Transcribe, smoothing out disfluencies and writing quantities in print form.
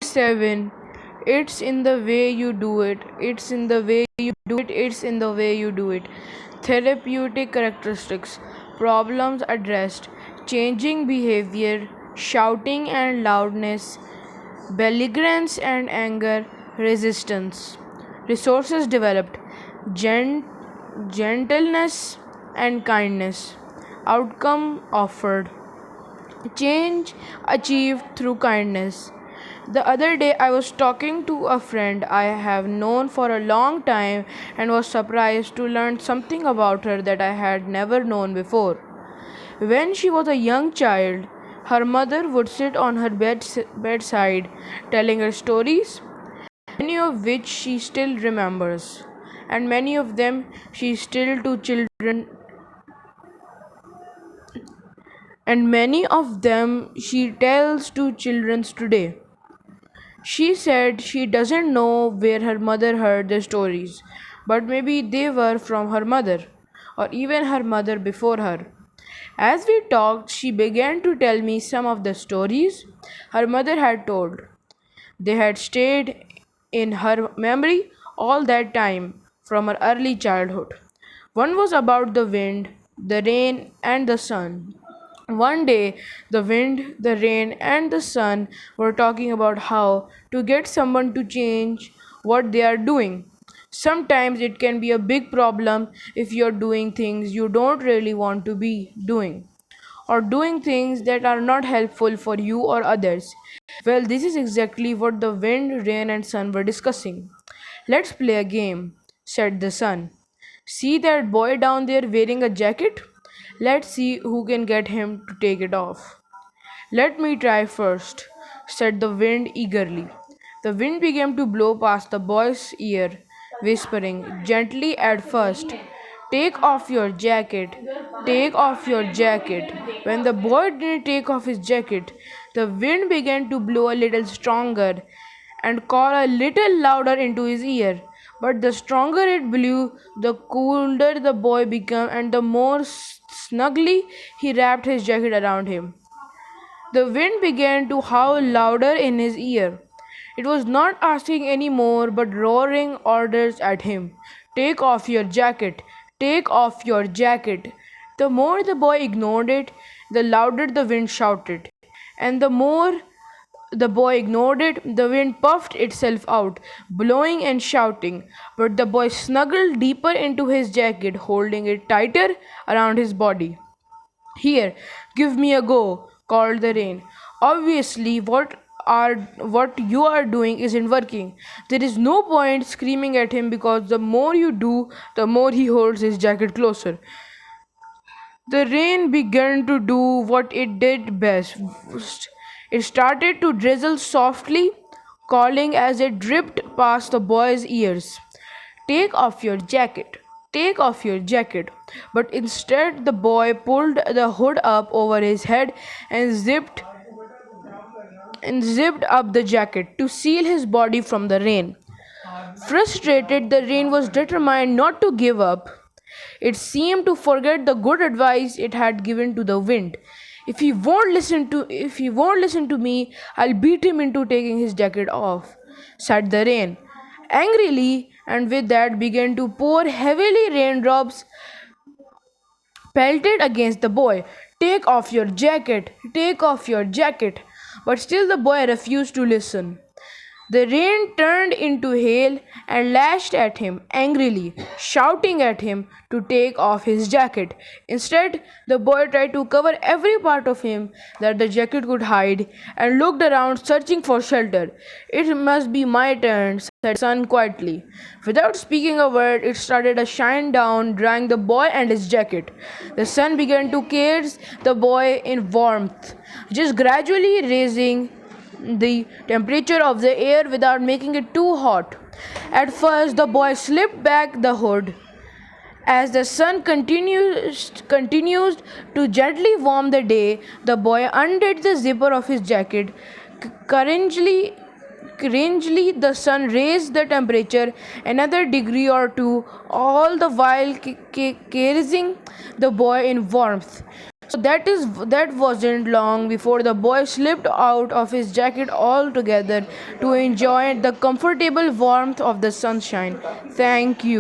7. It's in the way you do it. It's in the way you do it. It's in the way you do it. Therapeutic characteristics. Problems addressed. Changing behavior. Shouting and loudness. Belligerence and anger. Resistance. Resources developed. Gen- Gentleness and kindness. Outcome offered. Change achieved through kindness. The other day, I was talking to a friend I have known for a long time and was surprised to learn something about her that I had never known before. When she was a young child, her mother would sit on her bedside telling her stories, many of which she still remembers, and many of them she still to children and many of them she tells to children today. She said she doesn't know where her mother heard the stories, but maybe they were from her mother, or even her mother before her. As we talked, she began to tell me some of the stories her mother had told. They had stayed in her memory all that time from her early childhood. One was about the wind, the rain, and the sun. One day, the wind, the rain, and the sun were talking about how to get someone to change what they are doing. Sometimes it can be a big problem if you're doing things you don't really want to be doing, or doing things that are not helpful for you or others. Well, this is exactly what the wind, rain, and sun were discussing. Let's play a game, said the sun. See that boy down there wearing a jacket? Let's see who can get him to take it off. Let me try first, said the wind eagerly. The wind began to blow past the boy's ear, whispering gently at first, take off your jacket, take off your jacket. When the boy didn't take off his jacket, the wind began to blow a little stronger and call a little louder into his ear. But the stronger it blew, the colder the boy became, and the more snugly he wrapped his jacket around him. The wind began to howl louder in his ear. It was not asking any more, but roaring orders at him. Take off your jacket! Take off your jacket! The more the boy ignored it, the louder the wind shouted. And the more the boy ignored it, the wind puffed itself out, blowing and shouting. But the boy snuggled deeper into his jacket, holding it tighter around his body. Here, give me a go, called the rain. Obviously, what you are doing isn't working. There is no point screaming at him because the more you do, the more he holds his jacket closer. The rain began to do what it did best. It started to drizzle softly, calling as it dripped past the boy's ears. Take off your jacket. Take off your jacket. But instead, the boy pulled the hood up over his head and zipped up the jacket to seal his body from the rain. Frustrated, the rain was determined not to give up. It seemed to forget the good advice it had given to the wind. If he won't listen to me, I'll beat him into taking his jacket off, said the rain. Angrily, and with that began to pour heavily raindrops pelted against the boy. Take off your jacket, take off your jacket. But still the boy refused to listen. The rain turned into hail and lashed at him angrily, shouting at him to take off his jacket. Instead, the boy tried to cover every part of him that the jacket could hide and looked around searching for shelter. It must be my turn, said the sun quietly. Without speaking a word, it started to shine down, drying the boy and his jacket. The sun began to case the boy in warmth, just gradually raising the temperature of the air without making it too hot. At first, the boy slipped back the hood. As the sun continues to gently warm the day, the boy undid the zipper of his jacket. Couragely, Strangely, the sun raised the temperature another degree or two, all the while caressing the boy in warmth. So that wasn't long before the boy slipped out of his jacket altogether to enjoy the comfortable warmth of the sunshine. Thank you.